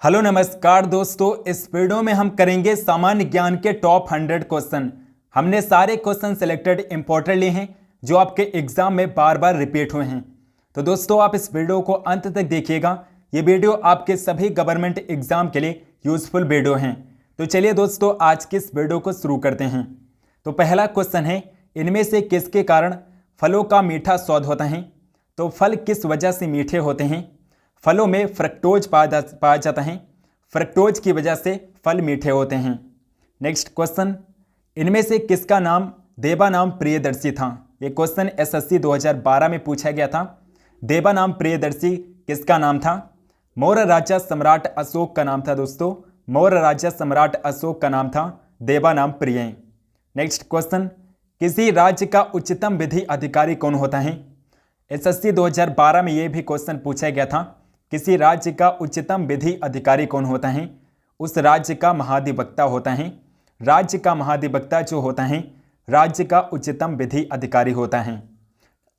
Hello नमस्कार दोस्तों, इस वीडियो में हम करेंगे सामान्य ज्ञान के टॉप 100 क्वेश्चन। हमने सारे क्वेश्चन सिलेक्टेड इंपॉर्टेंट लिए हैं जो आपके एग्जाम में बार बार रिपीट हुए हैं। तो दोस्तों आप इस वीडियो को अंत तक देखिएगा। ये वीडियो आपके सभी गवर्नमेंट एग्जाम के लिए यूजफुल वीडियो हैं। तो चलिए दोस्तों आज की इस वीडियो को शुरू करते हैं। तो पहला क्वेश्चन है, इनमें से किसके कारण फलों का मीठा स्वाद होता है? तो फल किस वजह से मीठे होते हैं? फलों में फ्रक्टोज पाया जाता है। फ्रक्टोज की वजह से फल मीठे होते हैं। नेक्स्ट क्वेश्चन, इनमें से किसका नाम देवानाम प्रियदर्शी था? ये क्वेश्चन एसएससी 2012 में पूछा गया था। देवानाम प्रियदर्शी किसका नाम था? मौर्य राजा सम्राट अशोक का नाम था दोस्तों। मौर्य राजा सम्राट अशोक का नाम था देवानाम प्रिय। नेक्स्ट क्वेश्चन, किसी राज्य का उच्चतम विधि अधिकारी कौन होता है? एसएससी 2012 में यह भी क्वेश्चन पूछा गया था। किसी राज्य का उच्चतम विधि अधिकारी कौन होता है? उस राज्य का महाधिवक्ता होता है। राज्य का महाधिवक्ता जो होता है राज्य का उच्चतम विधि अधिकारी होता है।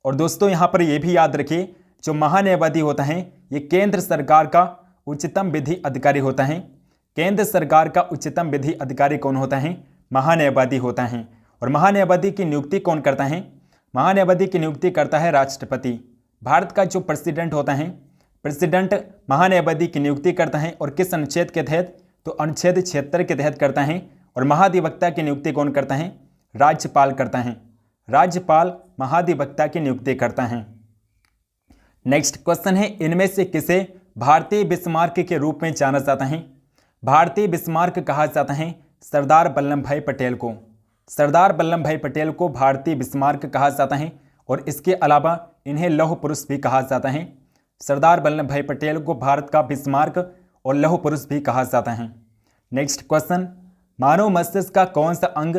और दोस्तों यहाँ पर यह भी याद रखिए, जो महान्यायवादी होता है ये केंद्र सरकार का उच्चतम विधि अधिकारी होता है। केंद्र सरकार का उच्चतम विधि अधिकारी कौन होता है? महान्यायवादी होता है। और महान्यायवादी की नियुक्ति कौन करता है? महान्यायवादी की नियुक्ति करता है राष्ट्रपति। भारत का जो प्रेसिडेंट होता है, प्रेसिडेंट महान्यायवादी की नियुक्ति करता है। और किस अनुच्छेद के तहत? तो अनुच्छेद 76 के तहत करता है। और महाधिवक्ता की नियुक्ति कौन करता है? राज्यपाल करता है। राज्यपाल महाधिवक्ता की नियुक्ति करता है। नेक्स्ट क्वेश्चन है, इनमें से किसे भारतीय बिस्मार्क के रूप में जाना जाता है? भारतीय बिस्मार्क कहा जाता है सरदार वल्लभ भाई पटेल को। सरदार वल्लभ भाई पटेल को भारतीय बिस्मार्क कहा जाता है। और इसके अलावा इन्हें लौह पुरुष भी कहा जाता है। सरदार वल्लभ भाई पटेल को भारत का बिस्मार्क और लौह पुरुष भी कहा जाता है। नेक्स्ट क्वेश्चन, मानव मस्तिष्क का कौन सा अंग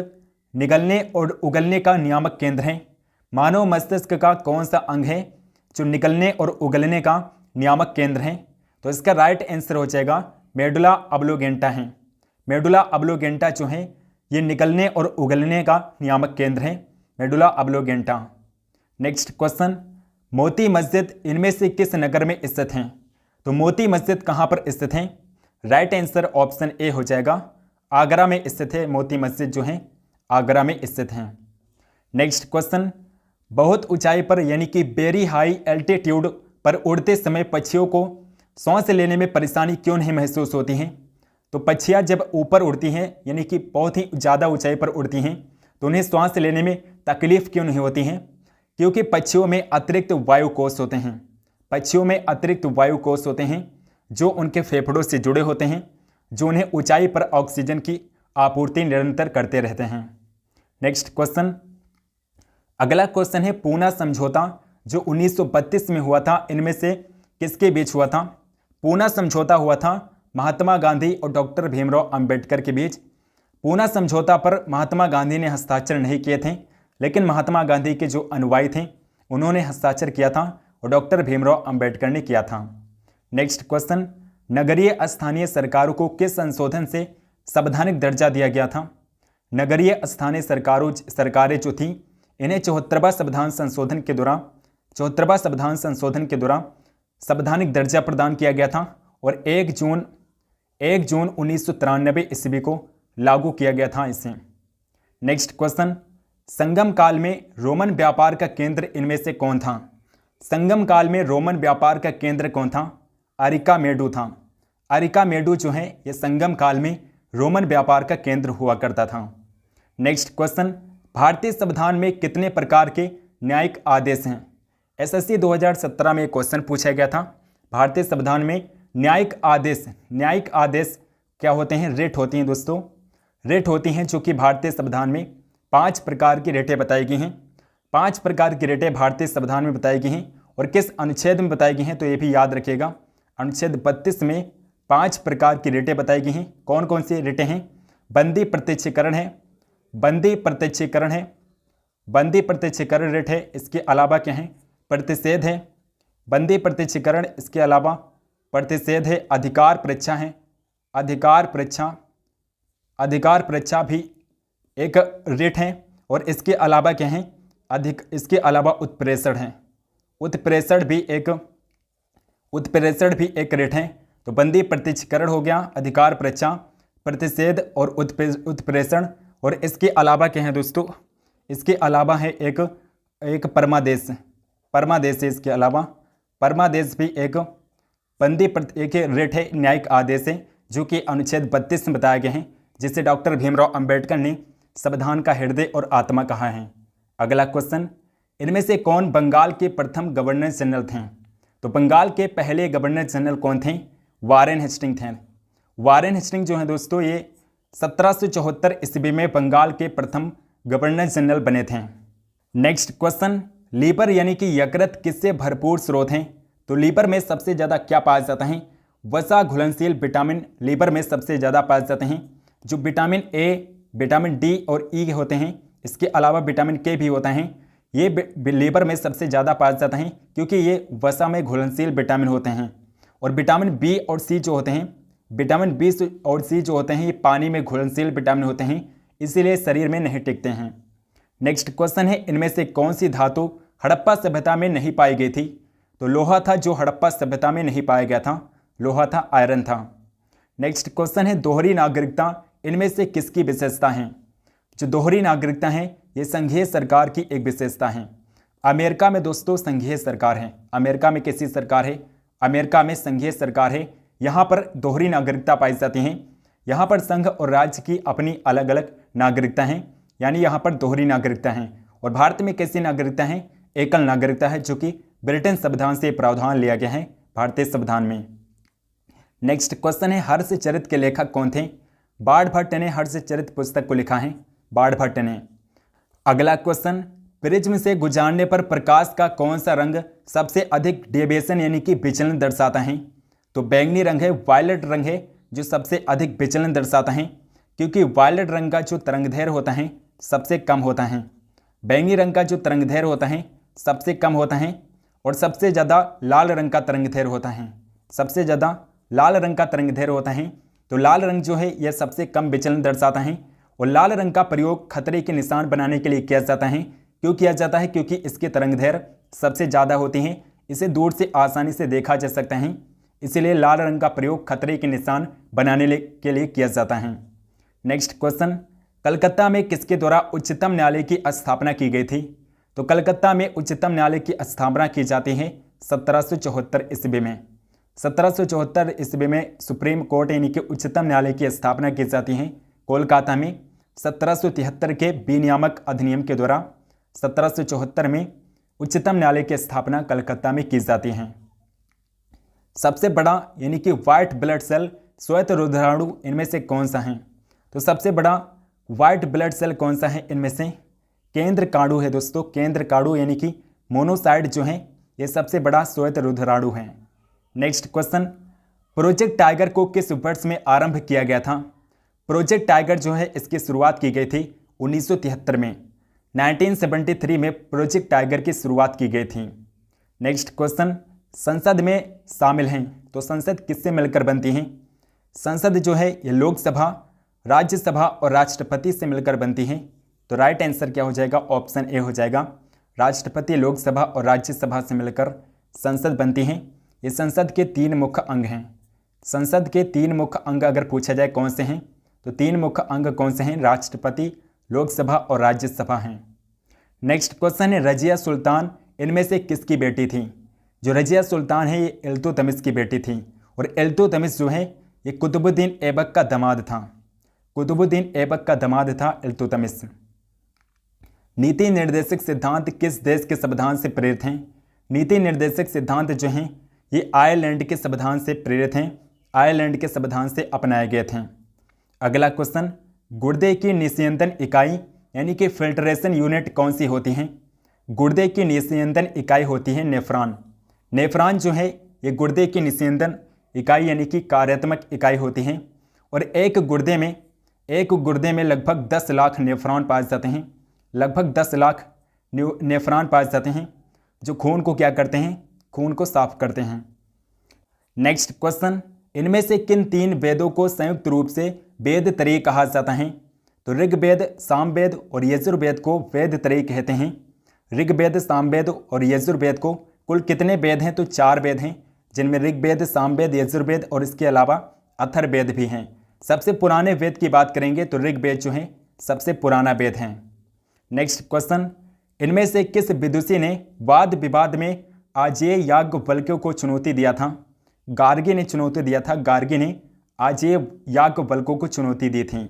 निगलने और उगलने का नियामक केंद्र है? मानव मस्तिष्क का कौन सा अंग है जो निगलने और उगलने का नियामक केंद्र है? तो इसका राइट आंसर हो जाएगा मेडुला ऑब्लोंगेटा है। मेडुला ऑब्लोंगेटा जो है ये निगलने और उगलने का नियामक केंद्र है, medulla oblongata. Next question, Moti Masjid इनमें से किस नगर में स्थित हैं? तो मोती मस्जिद कहाँ पर स्थित है? राइट आंसर ऑप्शन ए हो जाएगा, आगरा में स्थित है। मोती मस्जिद जो है आगरा में स्थित है। नेक्स्ट क्वेश्चन, बहुत ऊंचाई पर यानी कि वेरी हाई एल्टीट्यूड पर उड़ते समय पक्षियों को सांस लेने में परेशानी क्यों नहीं महसूस होती है? तो पक्षियाँ जब ऊपर उड़ती हैं यानी कि बहुत ही ज़्यादा ऊंचाई पर उड़ती हैं तो उन्हें सांस लेने में तकलीफ क्यों नहीं होती है? क्योंकि पक्षियों में अतिरिक्त वायु कोष होते हैं। पक्षियों में अतिरिक्त वायु कोष होते हैं जो उनके फेफड़ों से जुड़े होते हैं, जो उन्हें ऊंचाई पर ऑक्सीजन की आपूर्ति निरंतर करते रहते हैं। नेक्स्ट क्वेश्चन, अगला क्वेश्चन है, पूना समझौता जो 1932 में हुआ था इनमें से किसके बीच हुआ था? पूना समझौता हुआ था महात्मा गांधी और डॉक्टर भीमराव अंबेडकर के बीच। पूना समझौता पर महात्मा गांधी ने हस्ताक्षर नहीं किए थे, लेकिन महात्मा गांधी के जो अनुयायी थे उन्होंने हस्ताक्षर किया था और डॉक्टर भीमराव अंबेडकर ने किया था। नेक्स्ट क्वेश्चन, नगरीय स्थानीय सरकारों को किस संशोधन से संवैधानिक दर्जा दिया गया था? नगरीय स्थानीय सरकारें जो थी इन्हें 74वां संविधान संशोधन के दौरान संवैधानिक दर्जा प्रदान किया गया था। और 1 जून 1993 ईस्वी को लागू किया गया था इसे। नेक्स्ट क्वेश्चन, संगम काल में रोमन व्यापार का केंद्र इनमें से कौन था? संगम काल में रोमन व्यापार का केंद्र कौन था? अरिकामेडू था। अरिकामेडू जो है ये संगम काल में रोमन व्यापार का केंद्र हुआ करता था। नेक्स्ट क्वेश्चन, भारतीय संविधान में कितने प्रकार के न्यायिक आदेश हैं? एसएससी 2017 में क्वेश्चन पूछा गया था। भारतीय संविधान में न्यायिक आदेश क्या होते हैं? रिट होती हैं दोस्तों, रिट होती हैं, जो कि भारतीय संविधान में 5 प्रकार की रेटें बताई गई हैं। 5 प्रकार की रेटें भारतीय संविधान में बताई गई हैं। और किस अनुच्छेद में बताई गई हैं? तो ये भी याद रखिएगा, अनुच्छेद 32 में 5 प्रकार की रेटें बताई गई हैं। कौन कौन सी रेटें हैं? बंदी प्रत्यक्षीकरण है, बंदी प्रत्यक्षीकरण रेट है। इसके अलावा क्या है? प्रतिषेध है, बंदी प्रत्यक्षीकरण। इसके अलावा प्रतिषेध है, अधिकार परीक्षा है, अधिकार परीक्षा भी एक रेट है। और इसके अलावा क्या है? इसके अलावा उत्प्रेषण है, उत्प्रेषण भी एक रेट है। तो बंदी प्रतिचकरण हो गया, अधिकार परीक्षा, प्रतिषेध और उत्प्रेषण। और इसके अलावा क्या है दोस्तों, इसके अलावा है एक परमादेश, परमादेश है। इसके अलावा परमादेश भी एक बंदी एक रिट है, न्यायिक आदेश है, जो कि अनुच्छेद 32 में बताया गया है, जिसे डॉक्टर भीमराव अंबेडकर ने संविधान का हृदय और आत्मा कहा है। अगला क्वेश्चन, इनमें से कौन बंगाल के प्रथम गवर्नर जनरल थे? तो बंगाल के पहले गवर्नर जनरल कौन थे? वारेन हेस्टिंग थे। वारेन हेस्टिंग जो है दोस्तों, ये 1774 ईस्वी में बंगाल के प्रथम गवर्नर जनरल बने थे। नेक्स्ट क्वेश्चन, लीवर यानी कि यकृत किससे भरपूर स्रोत हैं? तो लीवर में सबसे ज़्यादा क्या पाया जाता है? वसा घुलनशील विटामिन लीवर में सबसे ज़्यादा पाए जाते हैं, जो विटामिन ए, विटामिन डी और ई होते हैं। इसके अलावा विटामिन के भी होता है। ये लीवर में सबसे ज़्यादा पाया जाता है क्योंकि ये वसा में घुलनशील विटामिन होते हैं। और विटामिन बी और सी जो होते हैं, विटामिन बी और सी जो होते हैं, ये पानी में घुलनशील विटामिन होते हैं, इसीलिए शरीर में नहीं टिकते हैं। नेक्स्ट क्वेश्चन है, इनमें से कौन सी धातु हड़प्पा सभ्यता में नहीं पाई गई थी? तो लोहा था, जो हड़प्पा सभ्यता में नहीं पाया गया था, लोहा था, आयरन था। नेक्स्ट क्वेश्चन है, दोहरी नागरिकता इनमें से किसकी विशेषता है? जो दोहरी नागरिकता है, ये संघीय सरकार की एक विशेषता है। अमेरिका में दोस्तों संघीय सरकार है। अमेरिका में कैसी सरकार है? अमेरिका में संघीय सरकार है। यहाँ पर दोहरी नागरिकता पाई जाती है। यहाँ पर संघ और राज्य की अपनी अलग अलग नागरिकता हैं, यानी यहाँ पर दोहरी नागरिकता है। और भारत में कैसी नागरिकता है? एकल नागरिकता है, जो कि ब्रिटेन संविधान से प्रावधान लिया गया है भारतीय संविधान में। नेक्स्ट क्वेश्चन है, हर्षचरित के लेखक कौन थे? बाणभट्ट ने हर्षचरित पुस्तक को लिखा है, बाणभट्ट ने। अगला क्वेश्चन, प्रिज्म से गुजारने पर प्रकाश का कौन सा रंग सबसे अधिक डेविएशन यानी कि विचलन दर्शाता है? तो बैंगनी रंग है, वायलेट रंग है, जो सबसे अधिक विचलन दर्शाता है, क्योंकि वायलेट रंग का जो तरंगदैर्घ्य होता है सबसे कम होता है। बैंगनी रंग का जो तरंगदैर्घ्य होता है सबसे कम होता है, और सबसे ज़्यादा लाल रंग का तरंगदैर्घ्य होता है। सबसे ज़्यादा लाल रंग का तरंगदैर्घ्य होता है। तो लाल रंग जो है यह सबसे कम विचलन दर्शाता है। और लाल रंग का प्रयोग खतरे के निशान बनाने के लिए किया जाता है। क्यों किया जाता है? क्योंकि इसके तरंगदैर्घ्य सबसे ज़्यादा होते हैं, इसे दूर से आसानी से देखा जा सकता है, इसीलिए लाल रंग का प्रयोग खतरे के निशान बनाने के लिए किया जाता है। नेक्स्ट क्वेश्चन, कलकत्ता में किसके द्वारा उच्चतम न्यायालय की स्थापना की गई थी? तो कलकत्ता में उच्चतम न्यायालय की स्थापना की जाती है 1774 ईस्वी में। 1774 ईस्वी में सुप्रीम कोर्ट यानी कि उच्चतम न्यायालय की स्थापना की जाती है कोलकाता में। 1773 के विनियामक अधिनियम के द्वारा 1774 में उच्चतम न्यायालय की स्थापना कलकत्ता में की जाती है। सबसे बड़ा यानी कि व्हाइट ब्लड सेल श्वेत रुधिराणु इनमें से कौन सा है? तो सबसे बड़ा व्हाइट ब्लड सेल कौन सा है? इनमें से केंद्र काणु है दोस्तों। केंद्र काणु यानी कि मोनोसाइट जो है ये सबसे बड़ा श्वेत रुधिराणु है। नेक्स्ट क्वेश्चन, प्रोजेक्ट टाइगर को किस वर्ष में आरंभ किया गया था? प्रोजेक्ट टाइगर जो है इसकी शुरुआत की गई थी 1973 में। 1973 में प्रोजेक्ट टाइगर की शुरुआत की गई थी। नेक्स्ट क्वेश्चन, संसद में शामिल हैं तो संसद किससे मिलकर बनती है? संसद जो है ये लोकसभा, राज्यसभा और राष्ट्रपति से मिलकर बनती है। तो राइट आंसर क्या हो जाएगा? ऑप्शन ए हो जाएगा। राष्ट्रपति, लोकसभा और राज्यसभा से मिलकर संसद बनती है। ये संसद के 3 मुख्य अंग हैं। संसद के 3 मुख्य अंग अगर पूछा जाए कौन से हैं, तो 3 मुख्य अंग कौन से हैं? राष्ट्रपति, लोकसभा और राज्यसभा हैं। नेक्स्ट क्वेश्चन है, रजिया सुल्तान इनमें से किसकी बेटी थी? जो रजिया सुल्तान है ये इल्तुतमिश की बेटी थी। और इल्तुतमिश जो है ये कुतुबुद्दीन ऐबक का दामाद था। कुतुबुद्दीन ऐबक का दामाद था इल्तुतमिश। नीति निर्देशक सिद्धांत किस देश के संविधान से प्रेरित हैं? नीति निर्देशक सिद्धांत जो हैं ये आयरलैंड के संविधान से प्रेरित हैं। आयरलैंड के संविधान से अपनाए गए थे। अगला क्वेश्चन, गुर्दे की निस्यंदन इकाई यानी कि फिल्ट्रेशन यूनिट कौन सी होती हैं? गुर्दे की निस्यंदन इकाई होती है नेफ्रॉन। नेफ्रॉन जो है ये गुर्दे की निस्यंदन इकाई यानी कि कार्यात्मक इकाई होती है। और एक गुर्दे में लगभग 10 लाख नेफ्रॉन पाए जाते हैं। लगभग 10 लाख नेफ्रॉन पाए जाते हैं, जो खून को क्या करते हैं? खून को साफ करते हैं। नेक्स्ट क्वेश्चन, इनमें से किन 3 वेदों को संयुक्त रूप से वेद त्रयी कहा जाता है? तो ऋग्वेद, सामवेद और यजुर्वेद को वेद त्रयी कहते हैं। ऋग्वेद, सामवेद और यजुर्वेद को कुल कितने वेद हैं? तो 4 वेद हैं, जिनमें ऋग्वेद, सामवेद, यजुर्वेद और इसके अलावा अथर्ववेद भी हैं। सबसे पुराने वेद की बात करेंगे तो ऋग्वेद जो है सबसे पुराना वेद है। नेक्स्ट क्वेश्चन, इनमें से किस विदुषी ने वाद विवाद में अजेय याज्ञवल्क्य को चुनौती दिया था? गार्गी ने चुनौती दिया था। गार्गी ने अजेय याज्ञवल्क्य को चुनौती दी थी।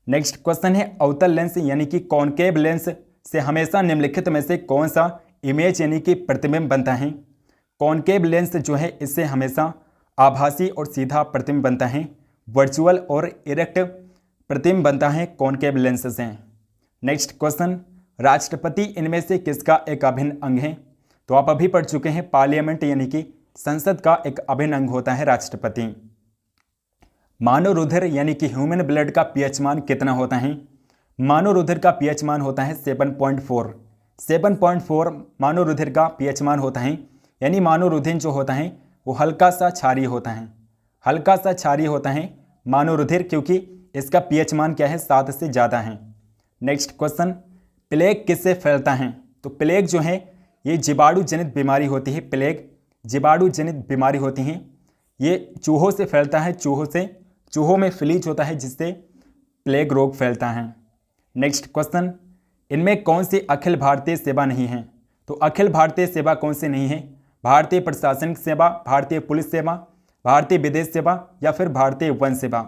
नेक्स्ट क्वेश्चन है, अवतल लेंस यानी कि कॉनकेव लेंस से हमेशा निम्नलिखित में से कौन सा इमेज यानी कि प्रतिबिंब बनता है? कॉनकेव लेंस जो है इससे हमेशा आभासी और सीधा प्रतिबिंब बनता है। वर्चुअल और इरेक्ट प्रतिबिंब बनता है कॉनकेव लेंस से। नेक्स्ट क्वेश्चन, राष्ट्रपति इनमें से किसका एक अभिन्न अंग है? तो आप अभी पढ़ चुके हैं, पार्लियामेंट यानी कि संसद का एक अभिन्न अंग होता है राष्ट्रपति। मानव रुधिर यानी कि ह्यूमन ब्लड का पीएच मान कितना होता है? मानव रुधिर का पीएच मान होता है 7.4। 7.4 मानव रुधिर का पीएच मान होता है, यानी मानव रुधिर जो होता है वो हल्का सा क्षारीय होता है। हल्का सा क्षारीय होता है मानव रुधिर, क्योंकि इसका पीएच मान क्या है, 7 से ज़्यादा है। नेक्स्ट क्वेश्चन, प्लेग किससे फैलता है? तो प्लेग जो है ये जीवाणु जनित बीमारी होती है। प्लेग जीवाणु जनित बीमारी होती है। ये चूहों से फैलता है। चूहों में फ्लीज होता है जिससे प्लेग रोग फैलता है। नेक्स्ट क्वेश्चन, इनमें कौन सी अखिल भारतीय सेवा नहीं है? तो अखिल भारतीय सेवा कौन सी नहीं है? भारतीय प्रशासनिक सेवा, भारतीय पुलिस सेवा, भारतीय विदेश सेवा या फिर भारतीय वन सेवा?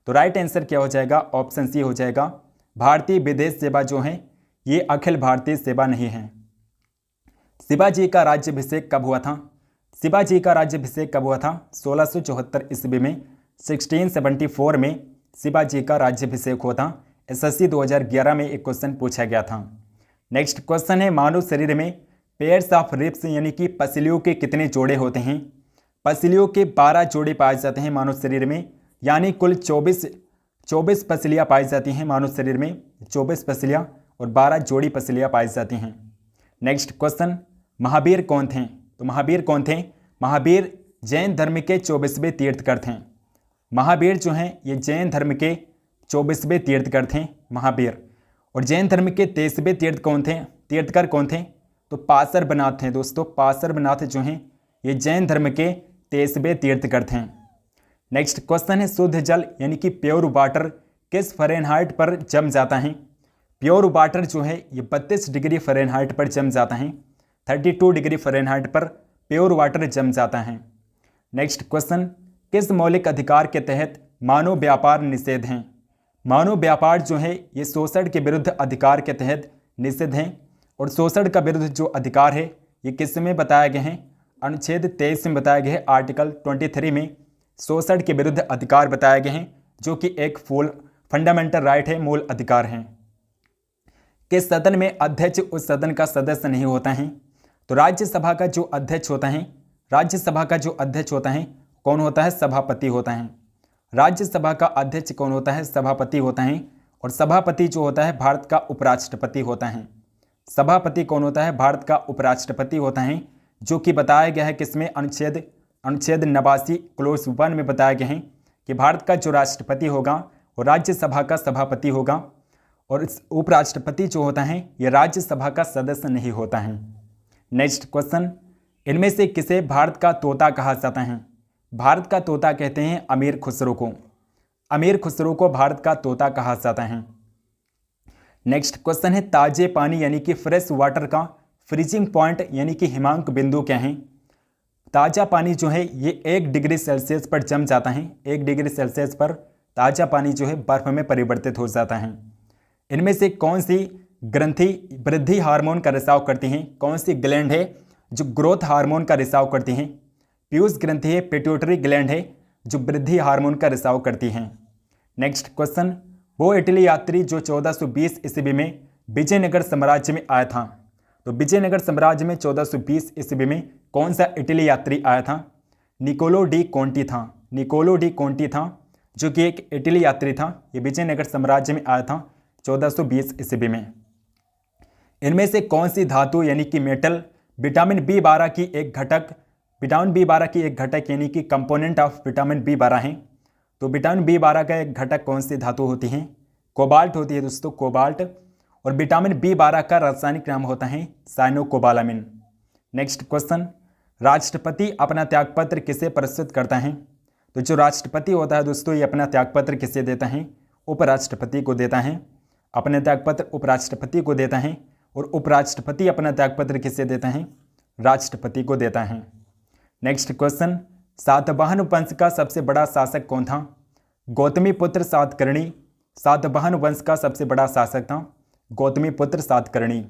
तो राइट आंसर क्या हो जाएगा? ऑप्शन सी हो जाएगा। भारतीय विदेश सेवा जो है ये अखिल भारतीय सेवा नहीं है। शिवाजी का राज्याभिषेक कब हुआ था? शिवाजी का राज्याभिषेक कब हुआ था? 1674 ईस्वी में, 1674 में शिवाजी का राज्याभिषेक हुआ था। एसएससी 2011 में एक क्वेश्चन पूछा गया था। नेक्स्ट क्वेश्चन है, मानव शरीर में पेयर्स ऑफ रिब्स यानी कि पसलियों के कितने जोड़े होते हैं? पसलियों के 12 जोड़े पाए जाते हैं मानव शरीर में, यानी कुल 24 पसलियाँ पाई जाती हैं मानव शरीर में। 24 पसलियाँ और 12 जोड़ी पसलियाँ पाई जाती हैं। नेक्स्ट क्वेश्चन, महावीर कौन थे? तो महावीर कौन थे? महावीर जैन धर्म के 24वें तीर्थकर थे। महावीर जो हैं ये जैन धर्म के 24वें तीर्थकर थे महावीर। और जैन धर्म के 23वें तीर्थकर कौन थे? तो पार्श्वनाथ थे दोस्तों। पार्श्वनाथ जो हैं ये जैन धर्म के 23वें तीर्थकर थे। नेक्स्ट क्वेश्चन है, शुद्ध जल यानी कि प्योर वाटर किस फ़ारेनहाइट पर जम जाता है? प्योर वाटर जो है ये 32 डिग्री फ़ारेनहाइट पर जम जाता है। 32 डिग्री फ़ारेनहाइट पर प्योर वाटर जम जाता है। नेक्स्ट क्वेश्चन, किस मौलिक अधिकार के तहत मानव व्यापार निषेध हैं? मानव व्यापार जो है ये शोषण के विरुद्ध अधिकार के तहत निषेध हैं। और शोषण का विरुद्ध जो अधिकार है ये किस में बताया गया है? अनुच्छेद 23 में बताया गया है। आर्टिकल 23 में शोषण के विरुद्ध अधिकार बताए गए हैं, जो कि एक फंडामेंटल राइट है, मूल अधिकार हैं। किस सदन में अध्यक्ष उस सदन का सदस्य नहीं होता है? तो राज्यसभा का जो अध्यक्ष होता है, राज्यसभा का जो अध्यक्ष होता है कौन होता है? सभापति होता है। राज्यसभा का अध्यक्ष कौन होता है? सभापति होता है। और सभापति जो होता है भारत का उपराष्ट्रपति होता है। सभापति कौन होता है? भारत का उपराष्ट्रपति होता है, जो कि बताया गया है किसमें? अनुच्छेद 89 क्लोज 1 में बताया गया है कि भारत का जो राष्ट्रपति होगा वो राज्यसभा का सभापति होगा। और इस उपराष्ट्रपति जो होता है ये राज्यसभा का सदस्य नहीं होता है। नेक्स्ट क्वेश्चन, इनमें से किसे भारत का तोता कहा जाता है? भारत का तोता कहते हैं अमीर खुसरो को। अमीर खुसरो को भारत का तोता कहा जाता है। नेक्स्ट क्वेश्चन है, ताजे पानी यानी कि फ्रेश वाटर का फ्रीजिंग पॉइंट यानी कि हिमांक बिंदु क्या है? ताज़ा पानी जो है ये 1 डिग्री सेल्सियस पर जम जाता है। 1 डिग्री सेल्सियस पर ताज़ा पानी जो है बर्फ में परिवर्तित हो जाता है। इनमें से कौन सी ग्रंथि वृद्धि हार्मोन का रिसाव करती हैं? कौन सी ग्लैंड है जो ग्रोथ हार्मोन का रिसाव करती हैं? पीयूष ग्रंथि है, पिट्यूटरी ग्लैंड है जो वृद्धि हार्मोन का रिसाव करती हैं। नेक्स्ट क्वेश्चन, वो इटली यात्री जो 1420 ईस्वी में विजयनगर साम्राज्य में आया था। तो विजयनगर साम्राज्य में 1420 ईस्वी में कौन सा इटली यात्री आया था? निकोलो डी कोंटी था। निकोलो डी कोंटी था जो कि एक इटली यात्री था। ये विजयनगर साम्राज्य में आया था 1420 ईस्वी में। इनमें से कौन सी धातु यानी कि मेटल विटामिन B12 की एक घटक यानी कि कंपोनेंट ऑफ विटामिन B12 है? तो विटामिन B12 का एक घटक कौन सी धातु होती है? कोबाल्ट होती है दोस्तों, कोबाल्ट। और विटामिन B12 का रासायनिक नाम होता है साइनोकोबालामिन। नेक्स्ट क्वेश्चन, राष्ट्रपति अपना त्यागपत्र किसे प्रस्तुत करता है? तो जो राष्ट्रपति होता है दोस्तों, ये अपना त्यागपत्र किसे देता है? उपराष्ट्रपति को देता है। अपने त्यागपत्र उपराष्ट्रपति को देता है। और उपराष्ट्रपति अपना त्यागपत्र किसे देता है? राष्ट्रपति को देता है। नेक्स्ट क्वेश्चन, सातवाहन वंश का सबसे बड़ा शासक कौन था? गौतमीपुत्र सातकर्णी सातवाहन वंश का सबसे बड़ा शासक था गौतमीपुत्र सातकर्णी।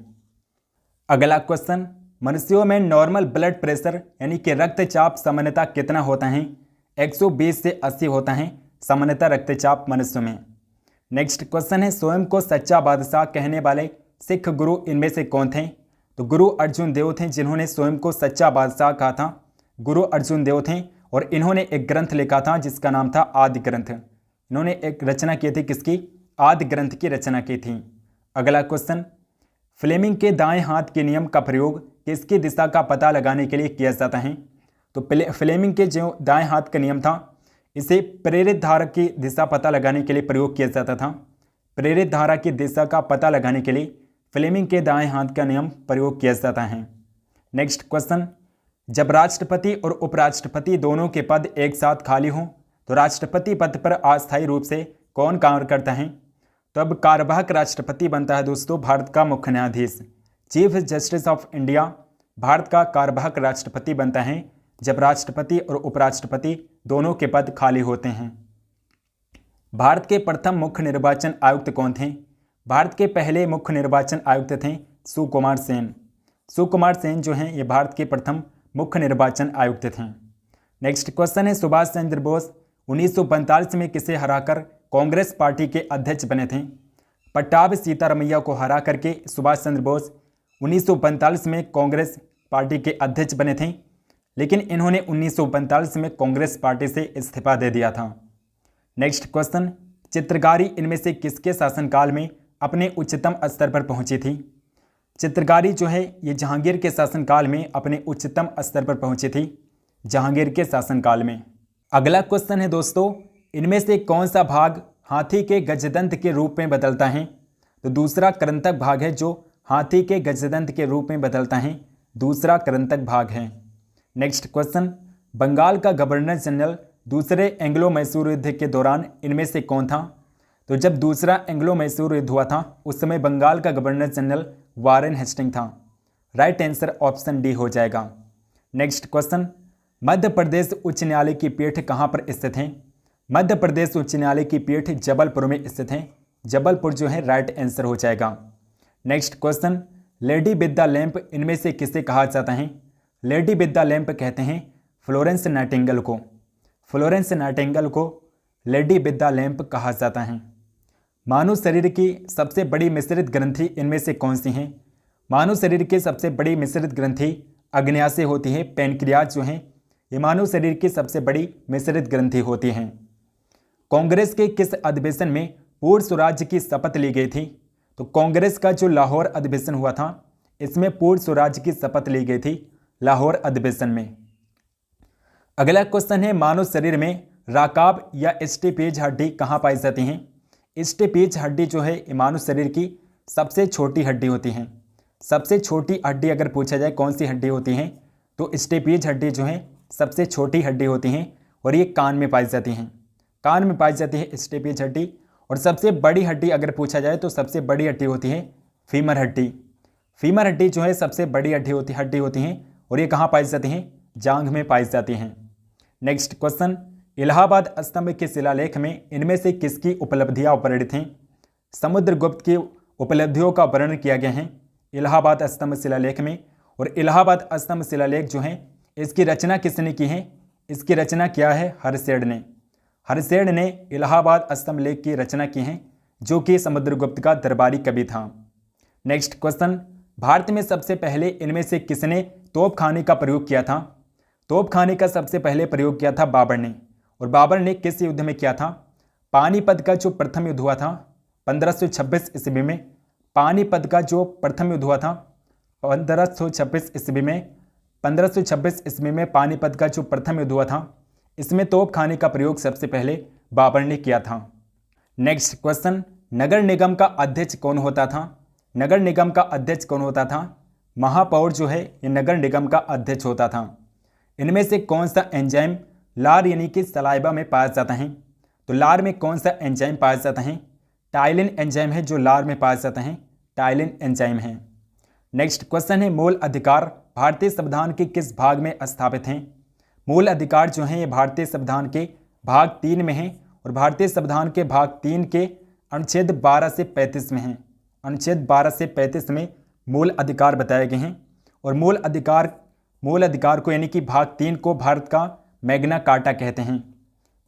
अगला क्वेश्चन, मनुष्यों में नॉर्मल ब्लड प्रेशर यानी कि रक्तचाप सामान्यतः कितना होता है? 120 से 80 होता है सामान्यतः रक्तचाप मनुष्यों में। नेक्स्ट क्वेश्चन है, स्वयं को सच्चा बादशाह कहने वाले सिख गुरु इनमें से कौन थे? तो गुरु अर्जुन देव थे, जिन्होंने स्वयं को सच्चा बादशाह कहा था। गुरु अर्जुन देव थे और इन्होंने एक ग्रंथ लिखा था जिसका नाम था आदि ग्रंथ। इन्होंने एक रचना की थी, किसकी? आदि ग्रंथ की रचना की थी। अगला क्वेश्चन, फ्लेमिंग के दाएं हाथ के नियम का प्रयोग किसकी दिशा का पता लगाने के लिए किया जाता है? तो फ्लेमिंग के जो दाएं हाथ का नियम था, इसे प्रेरित धारा की दिशा पता लगाने के लिए प्रयोग किया जाता था। प्रेरित धारा की दिशा का पता लगाने के लिए फ्लेमिंग के दाएं हाथ का नियम प्रयोग किया जाता है। नेक्स्ट क्वेश्चन, जब राष्ट्रपति और उपराष्ट्रपति दोनों के पद एक साथ खाली हों तो राष्ट्रपति पद पर अस्थायी रूप से कौन कार्य करता है? तो अब कार्यवाहक राष्ट्रपति बनता है दोस्तों भारत का मुख्य न्यायाधीश। Chief justice of India Bharat का कार्यवाहक राष्ट्रपति बनता है जब राष्ट्रपति और उपराष्ट्रपति दोनों के पद खाली होते हैं। भारत के प्रथम मुख्य निर्वाचन आयुक्त कौन थे? भारत के पहले मुख्य निर्वाचन आयुक्त थे सुकुमार सेन। सुकुमार सेन जो हैं ये भारत के प्रथम मुख्य निर्वाचन आयुक्त थे। नेक्स्ट क्वेश्चन है, सुभाष चंद्र बोस 1945 में किसे हराकर कांग्रेस पार्टी के अध्यक्ष बने थे? पट्टाभी सीतारमैया को हरा करके सुभाष चंद्र बोस 1945 में कांग्रेस पार्टी के अध्यक्ष बने थे, लेकिन इन्होंने 1945 में कांग्रेस पार्टी से इस्तीफा दे दिया था। नेक्स्ट क्वेश्चन, चित्रकारी इनमें से किसके शासनकाल में अपने उच्चतम स्तर पर पहुंची थी? चित्रकारी जो है ये जहांगीर के शासनकाल में अपने उच्चतम स्तर पर पहुंची थी, जहांगीर के शासनकाल में। अगला क्वेश्चन है दोस्तों, इनमें से कौन सा भाग हाथी के गजदंत के रूप में बदलता है? तो दूसरा करंतक भाग है जो हाथी के गजदंत के रूप में बदलता है, दूसरा करंतक भाग है। नेक्स्ट क्वेश्चन, बंगाल का गवर्नर जनरल दूसरे एंग्लो मैसूर युद्ध के दौरान इनमें से कौन था? तो जब दूसरा एंग्लो मैसूर युद्ध हुआ था उस समय बंगाल का गवर्नर जनरल वारेन हेस्टिंग था। राइट आंसर ऑप्शन डी हो जाएगा। नेक्स्ट क्वेश्चन, मध्य प्रदेश उच्च न्यायालय की पीठ कहाँ पर स्थित है? मध्य प्रदेश उच्च न्यायालय की पीठ जबलपुर में स्थित है। जबलपुर जो है राइट आंसर हो जाएगा। Next question, lady with the lamp इनमें से किसे कहा जाता है? लेडी विद द लैंप कहते हैं फ्लोरेंस नाइटिंगेल को। फ्लोरेंस नाइटिंगेल को लेडी विद द लैंप कहा जाता है। मानव शरीर की सबसे बड़ी मिश्रित ग्रंथि इनमें से कौन सी है? मानव शरीर की सबसे बड़ी मिश्रित ग्रंथि अग्न्याशय होती है। पैनक्रियाज जो है ये मानव शरीर की सबसे बड़ी मिश्रित ग्रंथि होती हैं। कांग्रेस के किस अधिवेशन में पूर्ण स्वराज्य की शपथ ली गई थी? तो कांग्रेस का जो लाहौर अधिवेशन हुआ था इसमें पूर्ण स्वराज्य की शपथ ली गई थी लाहौर अधिवेशन में। अगला क्वेश्चन है, मानव शरीर में राकाब या स्टेपेज हड्डी कहाँ पाई जाती हैं? स्टेपेज हड्डी जो है ये मानव शरीर की सबसे छोटी हड्डी होती है। सबसे छोटी हड्डी अगर पूछा जाए कौन सी हड्डी होती है तो स्टेपेज हड्डी जो है सबसे छोटी हड्डी होती हैं और ये कान में पाई जाती हैं। कान में पाई जाती है स्टेपेज हड्डी। और सबसे बड़ी हड्डी अगर पूछा जाए तो सबसे बड़ी हड्डी होती है फीमर हड्डी। फीमर हड्डी जो है सबसे बड़ी हड्डी होती हैं और ये कहाँ पाई जाती हैं? जांघ में पाई जाती हैं। नेक्स्ट क्वेश्चन, इलाहाबाद स्तंभ के शिलालेख में इनमें से किसकी उपलब्धियां वर्णित हैं? समुद्रगुप्त की उपलब्धियों का वर्णन किया गया है इलाहाबाद स्तंभ शिलालेख में। और इलाहाबाद स्तंभ शिलालेख जो है इसकी रचना किसने की है? इसकी रचना किया है हर्षेड ने। हर्षेड ने इलाहाबाद स्तंभ लेख की रचना की है जो कि समुद्रगुप्त का दरबारी कवि था। नेक्स्ट क्वेश्चन, भारत में सबसे पहले इनमें से किसने तोपखाने का प्रयोग किया था? तोपखाने का सबसे पहले प्रयोग किया था बाबर ने। और बाबर ने किस युद्ध में किया था? पानीपत का जो प्रथम युद्ध हुआ था 1526 ईस्वी में। पानीपत का जो प्रथम युद्ध हुआ था 1526 ईस्वी में। 1526 ईस्वी में पानीपत का जो प्रथम युद्ध हुआ था इसमें तोपखाने का प्रयोग सबसे पहले बाबर ने किया था। नेक्स्ट क्वेश्चन, नगर निगम का अध्यक्ष कौन होता था? नगर निगम का अध्यक्ष कौन होता था? महापौर जो है ये नगर निगम का अध्यक्ष होता था। इनमें से कौन सा एंजाइम लार यानी कि सलाइवा में पाया जाता है? तो लार में कौन सा एंजाइम पाया जाता है? टाइलिन एंजाइम है जो लार में पाया जाता है, टाइलिन एंजाइम है। नेक्स्ट क्वेश्चन है, मूल अधिकार भारतीय संविधान के किस भाग में स्थापित हैं? मूल अधिकार जो हैं ये भारतीय संविधान के भाग 3 में हैं और भारतीय संविधान के भाग 3 के अनुच्छेद 12 से 35 में हैं। अनुच्छेद 12 से 35 में मूल अधिकार बताए गए हैं और मूल अधिकार को यानी कि भाग 3 को भारत का मैग्ना कार्टा कहते हैं।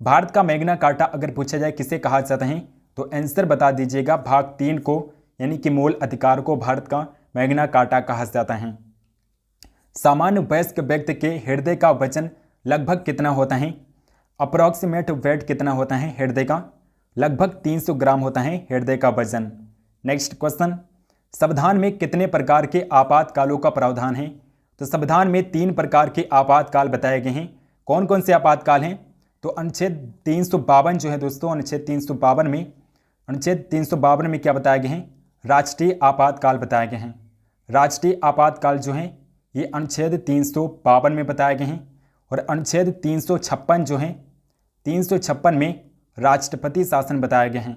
भारत का मैग्ना कार्टा अगर पूछा जाए किसे कहा जाता है तो आंसर बता दीजिएगा, भाग 3 को यानी कि मूल अधिकार को भारत का मैग्ना कार्टा कहा जाता है। सामान्य वयस्क व्यक्ति के हृदय का वजन लगभग कितना होता है? अप्रॉक्सीमेट वेट कितना होता है हृदय का? लगभग 300 ग्राम होता है हृदय का वजन। नेक्स्ट क्वेश्चन, संविधान में कितने प्रकार के आपातकालों का प्रावधान है? तो संविधान में 3 प्रकार के आपातकाल बताए गए हैं। कौन कौन से आपातकाल हैं? तो अनुच्छेद 352 जो है दोस्तों, अनुच्छेद 352 में क्या बताए गए हैं? राष्ट्रीय आपातकाल बताए गए हैं। राष्ट्रीय आपातकाल जो हैं ये अनुच्छेद 352 में बताए गए हैं और अनुच्छेद 356 जो है 356 में राष्ट्रपति शासन बताए गए हैं।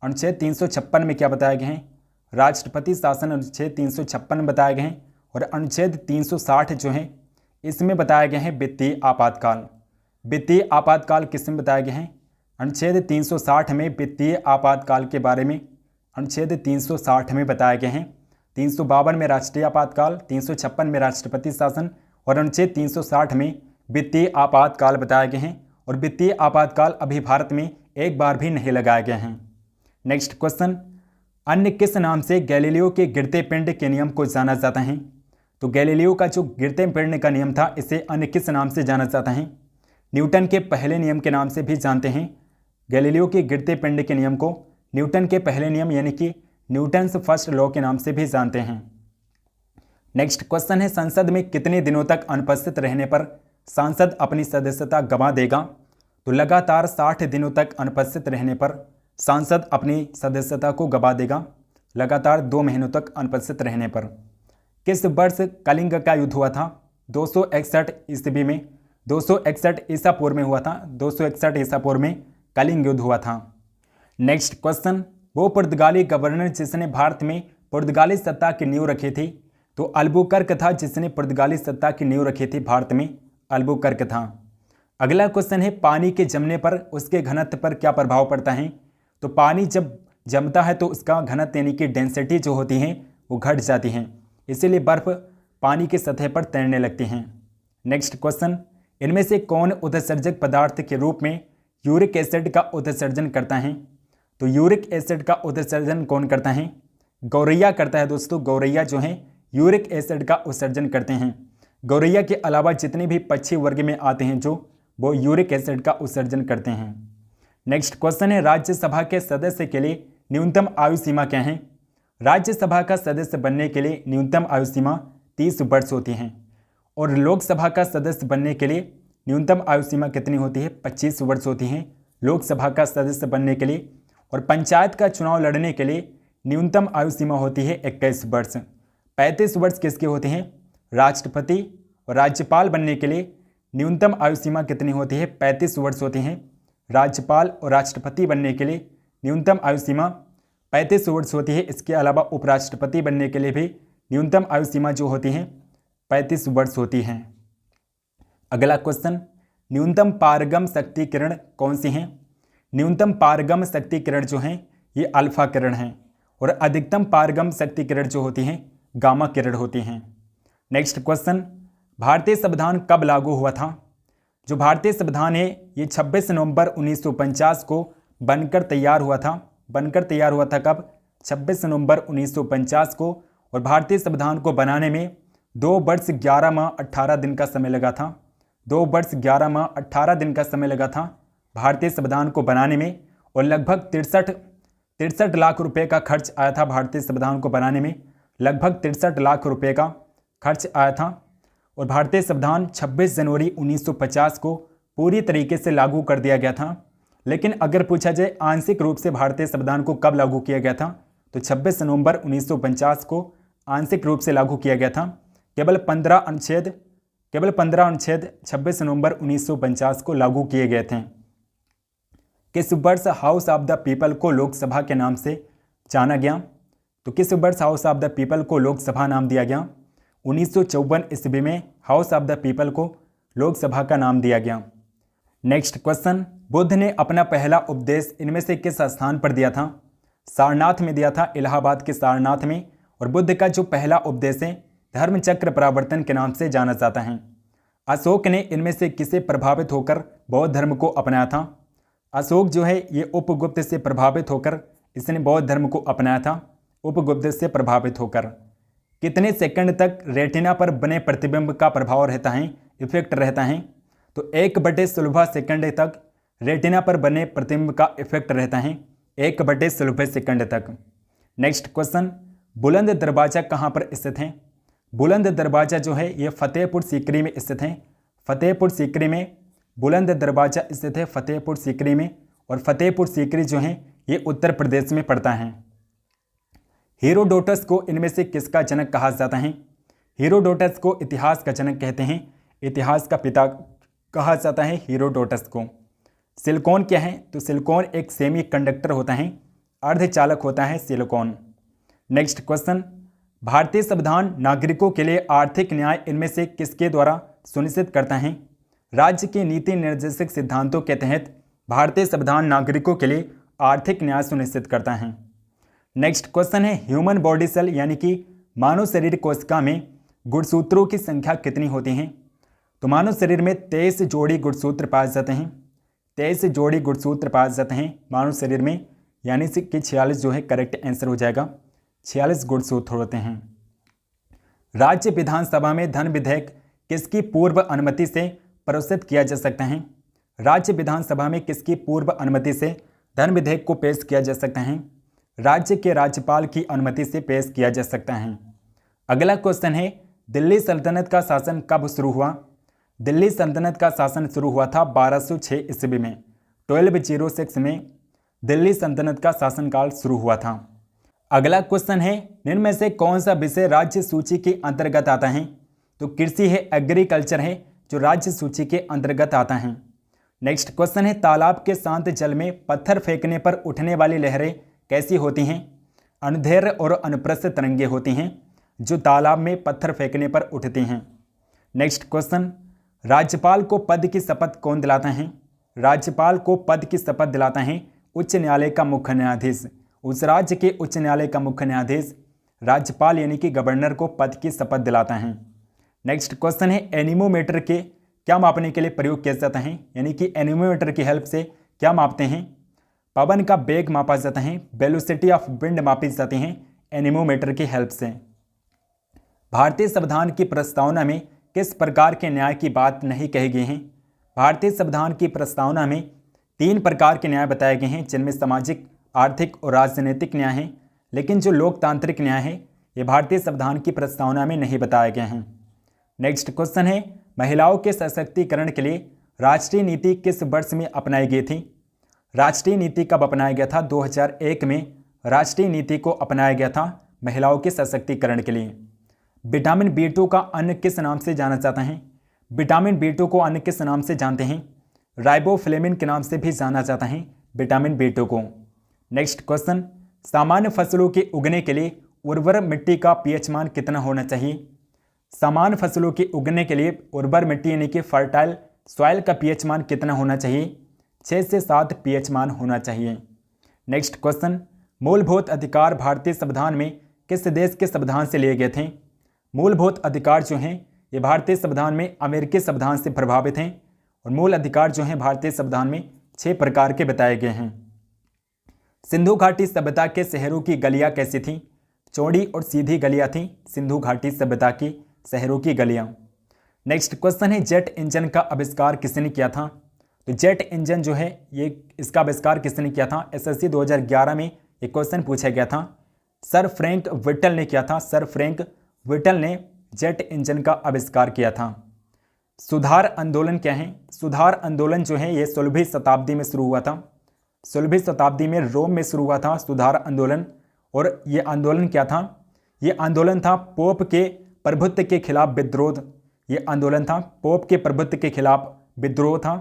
अनुच्छेद 356 में क्या बताए गए हैं? राष्ट्रपति शासन अनुच्छेद 356 में बताए गए हैं और अनुच्छेद 360 जो है इसमें बताया गया है वित्तीय आपातकाल। वित्तीय आपातकाल किसमें बताए गए हैं? अनुच्छेद 360 में वित्तीय आपातकाल के बारे में अनुच्छेद 360 में बताए गए हैं। 352 में राष्ट्रीय आपातकाल, 356 में राष्ट्रपति शासन और अनुच्छेद 360 में वित्तीय आपातकाल बताए गए हैं और वित्तीय आपातकाल अभी भारत में एक बार भी नहीं लगाए गए हैं। नेक्स्ट क्वेश्चन, अन्य किस नाम से गैलीलियो के गिरते पिंड के नियम को जाना जाता है? तो गैलीलियो का जो गिरते पिंड का नियम था इसे अन्य किस नाम से जाना जाता है? न्यूटन के पहले नियम के नाम से भी जानते हैं। गैलीलियो के गिरते पिंड के नियम को न्यूटन के पहले नियम यानी कि न्यूटन्स फर्स्ट लॉ के नाम से भी जानते हैं। नेक्स्ट क्वेश्चन है, संसद में कितने दिनों तक अनुपस्थित रहने पर सांसद अपनी सदस्यता गंवा देगा? तो लगातार 60 दिनों तक अनुपस्थित रहने पर सांसद अपनी सदस्यता को गंवा देगा, लगातार 2 महीनों तक अनुपस्थित रहने पर। किस वर्ष कलिंग का युद्ध हुआ था? 261 ईस्वी में, 261 ईसा पूर्व में हुआ था। 261 ईसा पूर्व में कलिंग युद्ध हुआ था। नेक्स्ट क्वेश्चन, वो पुर्तगाली गवर्नर जिसने भारत में पुर्तगाली सत्ता की नींव रखी थी? तो अल्बुकर्क था जिसने पुर्तगाली सत्ता की नींव रखी थी भारत में, अल्बुकर्क था। अगला क्वेश्चन है, पानी के जमने पर उसके घनत्व पर क्या प्रभाव पड़ता है? तो पानी जब जमता है तो उसका घनत्व यानी कि डेंसिटी जो होती है वो घट जाती है, इसीलिए बर्फ पानी की सतह पर तैरने लगती हैं। नेक्स्ट क्वेश्चन, इनमें से कौन उत्सर्जक पदार्थ के रूप में यूरिक एसिड का उत्सर्जन करता है? तो यूरिक एसिड का उत्सर्जन कौन करता है? गौरैया करता है दोस्तों। गौरैया जो है यूरिक एसिड का उत्सर्जन करते हैं। गौरैया के अलावा जितने भी पक्षी वर्ग में आते हैं जो वो यूरिक एसिड का उत्सर्जन करते हैं। नेक्स्ट क्वेश्चन है, राज्यसभा के सदस्य के लिए न्यूनतम आयु सीमा क्या है? राज्यसभा का सदस्य बनने के लिए न्यूनतम आयु सीमा 30 वर्ष होती है और लोकसभा का सदस्य बनने के लिए न्यूनतम आयु सीमा कितनी होती है? 25 वर्ष होती है लोकसभा का सदस्य बनने के लिए। और पंचायत का चुनाव लड़ने के लिए न्यूनतम आयु सीमा होती है 21 वर्ष। 35 वर्ष किसके होते हैं? राष्ट्रपति और राज्यपाल बनने के लिए न्यूनतम आयु सीमा कितनी होती है? 35 वर्ष होती हैं। राज्यपाल और राष्ट्रपति बनने के लिए न्यूनतम आयु सीमा 35 वर्ष होती है। इसके अलावा उपराष्ट्रपति बनने के लिए भी न्यूनतम आयु सीमा जो होती है 35 वर्ष होती हैं। अगला क्वेश्चन, न्यूनतम पारगम शक्ति किरण कौन सी हैं? न्यूनतम पारगम शक्ति किरण जो हैं ये अल्फा किरण हैं और अधिकतम पारगम शक्ति किरण जो होती हैं गामा किरण होती हैं। नेक्स्ट क्वेश्चन, भारतीय संविधान कब लागू हुआ था? जो भारतीय संविधान है ये 26 नवंबर 1950 को बनकर तैयार हुआ था। बनकर तैयार हुआ था कब? 26 नवंबर 1950 को। और भारतीय संविधान को बनाने में 2 वर्ष 11 माह 18 दिन का समय लगा था। 2 वर्ष 11 माह 18 दिन का समय लगा था भारतीय संविधान को बनाने में और लगभग 63 लाख रुपए का खर्च आया था। भारतीय संविधान को बनाने में लगभग 63 लाख रुपए का खर्च आया था और भारतीय संविधान 26 जनवरी 1950 को पूरी तरीके से लागू कर दिया गया था। लेकिन अगर पूछा जाए आंशिक रूप से भारतीय संविधान को कब लागू किया गया था तो 26 नवंबर 1950 को आंशिक रूप से लागू किया गया था। केवल 15 केवल 15 अनुच्छेद 26 नवंबर 1949 को लागू किए गए थे। किस वर्ष हाउस ऑफ द पीपल को लोकसभा के नाम से जाना गया? तो किस वर्ष हाउस ऑफ द पीपल को लोकसभा नाम दिया गया? 1954 ईस्वी में हाउस ऑफ द पीपल को लोकसभा का नाम दिया गया। नेक्स्ट क्वेश्चन, बुद्ध ने अपना पहला उपदेश इनमें से किस स्थान पर दिया था? सारनाथ में दिया था, इलाहाबाद के सारनाथ में। और बुद्ध का जो पहला उपदेश है धर्मचक्र प्रवर्तन के नाम से जाना जाता है। अशोक ने इनमें से किसे प्रभावित होकर बौद्ध धर्म को अपनाया था? अशोक जो है ये उपगुप्त से प्रभावित होकर इसने बौद्ध धर्म को अपनाया था, उपगुप्त से प्रभावित होकर। कितने सेकंड तक रेटिना पर बने प्रतिबिंब का प्रभाव रहता है, इफेक्ट रहता है? तो 1/16 सेकंड तक रेटिना पर बने प्रतिबिंब का इफेक्ट रहता है, 1/16 सेकंड तक। नेक्स्ट क्वेश्चन, बुलंद दरवाजा कहाँ पर स्थित है? बुलंद दरवाजा जो है ये फतेहपुर सीकरी में स्थित है। फतेहपुर सीकरी में बुलंद दरवाजा स्थित है, फतेहपुर सीकरी में। और फतेहपुर सीकरी जो है ये उत्तर प्रदेश में पड़ता है। हेरोडोटस को इनमें से किसका जनक कहा जाता है? हेरोडोटस को इतिहास का जनक कहते हैं, इतिहास का पिता कहा जाता है हेरोडोटस को। सिलिकॉन क्या है? तो सिलिकॉन एक सेमी कंडक्टर होता है, अर्धचालक होता है सिलिकॉन। नेक्स्ट क्वेश्चन, भारतीय संविधान नागरिकों के लिए आर्थिक न्याय इनमें से किसके द्वारा सुनिश्चित करता है? राज्य के नीति निर्देशक सिद्धांतों के तहत भारतीय संविधान नागरिकों के लिए आर्थिक न्याय सुनिश्चित करता है। नेक्स्ट क्वेश्चन है, ह्यूमन बॉडी सेल यानी कि मानव शरीर कोशिका में गुणसूत्रों की संख्या कितनी होती है? तो मानव शरीर में 23 जोड़ी गुणसूत्र पाए जाते हैं, 23 जोड़ी गुणसूत्र पाए जाते हैं मानव शरीर में, यानी कि 46 जो है करेक्ट आंसर हो जाएगा, 46 गुणसूत्र होते हैं। राज्य विधानसभा में धन विधेयक किसकी पूर्व अनुमति से प्रस्तुत किया जा सकता है? राज्य विधानसभा में किसकी पूर्व अनुमति से धन विधेयक को पेश किया जा सकता है? राज्य के राज्यपाल की अनुमति से पेश किया जा सकता है। अगला क्वेश्चन है, दिल्ली सल्तनत का शासन कब शुरू हुआ? दिल्ली सल्तनत का शासन शुरू हुआ था 1206 ईस्वी में, 1206 में दिल्ली सल्तनत का शासनकाल शुरू हुआ था। अगला क्वेश्चन है, निम्न में से कौन सा विषय राज्य सूची के अंतर्गत आता है? तो कृषि है, एग्रीकल्चर है जो राज्य सूची के अंतर्गत आता है। नेक्स्ट क्वेश्चन है, तालाब के शांत जल में पत्थर फेंकने पर उठने वाली लहरें कैसी होती हैं? अनुदैर्घ्य और अनुप्रस्थ तरंगे होती हैं जो तालाब में पत्थर फेंकने पर उठती हैं। नेक्स्ट क्वेश्चन, राज्यपाल को पद की शपथ कौन दिलाता है? राज्यपाल को पद की शपथ दिलाता है उच्च न्यायालय का मुख्य न्यायाधीश। उस राज्य के उच्च न्यायालय का मुख्य न्यायाधीश राज्यपाल यानी कि गवर्नर को पद की शपथ दिलाता है। नेक्स्ट क्वेश्चन है, एनीमोमीटर के क्या मापने के लिए प्रयोग किया जाता है? यानी कि एनीमोमीटर की हेल्प से क्या मापते हैं? पवन का वेग मापा जाता है, वेलोसिटी ऑफ विंड मापी जाती है एनीमोमीटर की हेल्प से। भारतीय संविधान की प्रस्तावना में किस प्रकार के न्याय की बात नहीं कही गई है? भारतीय संविधान की प्रस्तावना में 3 प्रकार के न्याय बताए गए हैं, जिनमें सामाजिक, आर्थिक और राजनीतिक न्याय है। लेकिन जो लोकतांत्रिक न्याय है ये भारतीय संविधान की प्रस्तावना में नहीं बताए गए हैं। नेक्स्ट क्वेश्चन है, महिलाओं के सशक्तिकरण के लिए राष्ट्रीय नीति किस वर्ष में अपनाई गई थी? राष्ट्रीय नीति कब अपनाया गया था? 2001 में राष्ट्रीय नीति को अपनाया गया था महिलाओं के सशक्तिकरण के लिए। विटामिन B2 का अन्य किस नाम से जाना जाता है? विटामिन B2 को अन्य किस नाम से जानते हैं? राइबोफ्लेविन के नाम से भी जाना जाता है विटामिन B2 को। नेक्स्ट क्वेश्चन, सामान्य फसलों के उगने के लिए उर्वर मिट्टी का pH मान कितना होना चाहिए? सामान्य फसलों के उगने के लिए उर्वर मिट्टी यानी कि फर्टाइल सॉइल का pH मान कितना होना चाहिए? 6 से 7 pH मान होना चाहिए। नेक्स्ट क्वेश्चन, मूलभूत अधिकार भारतीय संविधान में किस देश के संविधान से लिए गए थे? मूलभूत अधिकार जो हैं ये भारतीय संविधान में अमेरिकी संविधान से प्रभावित हैं। और मूल अधिकार जो हैं भारतीय संविधान में 6 प्रकार के बताए गए हैं। सिंधु घाटी सभ्यता के शहरों की गलियां कैसी थीं? चौड़ी और सीधी गलियां थीं सिंधु घाटी सभ्यता की शहरों की गलियां। नेक्स्ट क्वेश्चन है, जेट इंजन का आविष्कार किसने किया था? तो जेट इंजन जो है ये इसका आविष्कार किसने किया था? एसएससी 2011 में ये क्वेश्चन पूछा गया था। सर फ्रैंक विटल ने किया था। सर फ्रैंक विटल ने जेट इंजन का आविष्कार किया था। सुधार आंदोलन क्या है? सुधार आंदोलन जो है ये 16वीं शताब्दी में शुरू हुआ था। 16वीं शताब्दी में रोम में शुरू हुआ था सुधार आंदोलन। और ये आंदोलन क्या था? ये आंदोलन था पोप के प्रभुत्व के खिलाफ विद्रोह, ये आंदोलन था पोप के प्रभुत्व के खिलाफ विद्रोह था,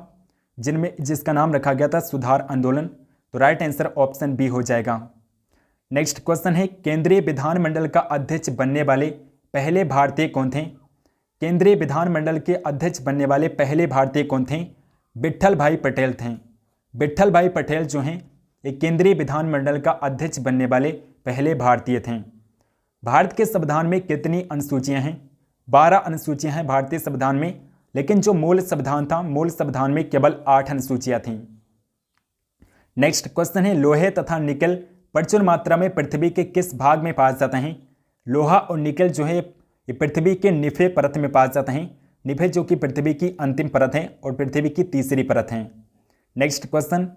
जिसका नाम रखा गया था सुधार आंदोलन। तो राइट आंसर ऑप्शन बी हो जाएगा। नेक्स्ट क्वेश्चन है, केंद्रीय विधानमंडल का अध्यक्ष बनने वाले पहले भारतीय कौन थे? केंद्रीय विधानमंडल के अध्यक्ष बनने वाले पहले भारतीय कौन थे? विट्ठल भाई पटेल थे। विट्ठल भाई पटेल जो हैं ये केंद्रीय विधानमंडल का अध्यक्ष बनने वाले पहले भारतीय थे। भारत के संविधान में कितनी अनुसूचियां हैं? 12 अनुसूचियां हैं भारतीय संविधान में, लेकिन जो मूल संविधान था, मूल संविधान में केवल 8 अनुसूचियां थीं। नेक्स्ट क्वेश्चन है, लोहे तथा निकल प्रचुर मात्रा में पृथ्वी के किस भाग में पाए जाते हैं? लोहा और निकल जो है ये पृथ्वी के निफे परत में पाए जाते हैं। निफे जो कि पृथ्वी की अंतिम परत है और पृथ्वी की तीसरी परत है। नेक्स्ट क्वेश्चन,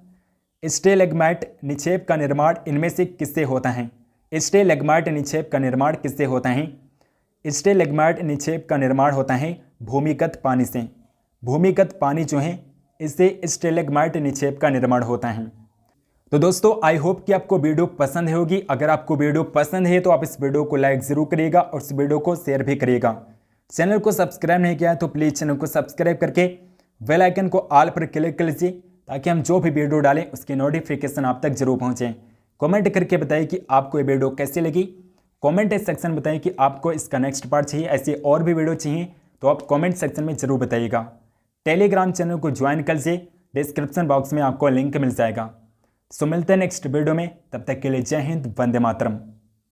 स्टेलेग्माइट निक्षेप का निर्माण इनमें से किससे होता है? स्टेलेग्माइट निक्षेप का निर्माण किससे होता है? स्टेलेग्माइट निक्षेप का निर्माण होता है भूमिगत पानी से। भूमिगत पानी जो है इससे स्टेलेग्माइट निक्षेप का निर्माण होता है। तो दोस्तों आई होप कि आपको वीडियो पसंद होगी। अगर आपको वीडियो पसंद है तो आप इस वीडियो को लाइक जरूर करिएगा और इस वीडियो को शेयर भी करिएगा। चैनल को सब्सक्राइब नहीं किया है तो प्लीज़ चैनल को सब्सक्राइब करके बेल आइकन को ऑल पर क्लिक कर लीजिए, ताकि हम जो भी वीडियो डालें उसकी नोटिफिकेशन आप तक जरूर पहुँचे। कमेंट करके बताइए कि आपको ये वीडियो कैसी लगी। कमेंट सेक्शन में बताइए कि आपको इसका नेक्स्ट पार्ट चाहिए, ऐसे और भी वीडियो चाहिए तो आप कमेंट सेक्शन में जरूर बताइएगा। टेलीग्राम चैनल को ज्वाइन कर लीजिए, डिस्क्रिप्शन बॉक्स में आपको लिंक मिल जाएगा। सो मिलते हैं नेक्स्ट वीडियो में, तब तक के लिए जय हिंद, वंदे मातरम।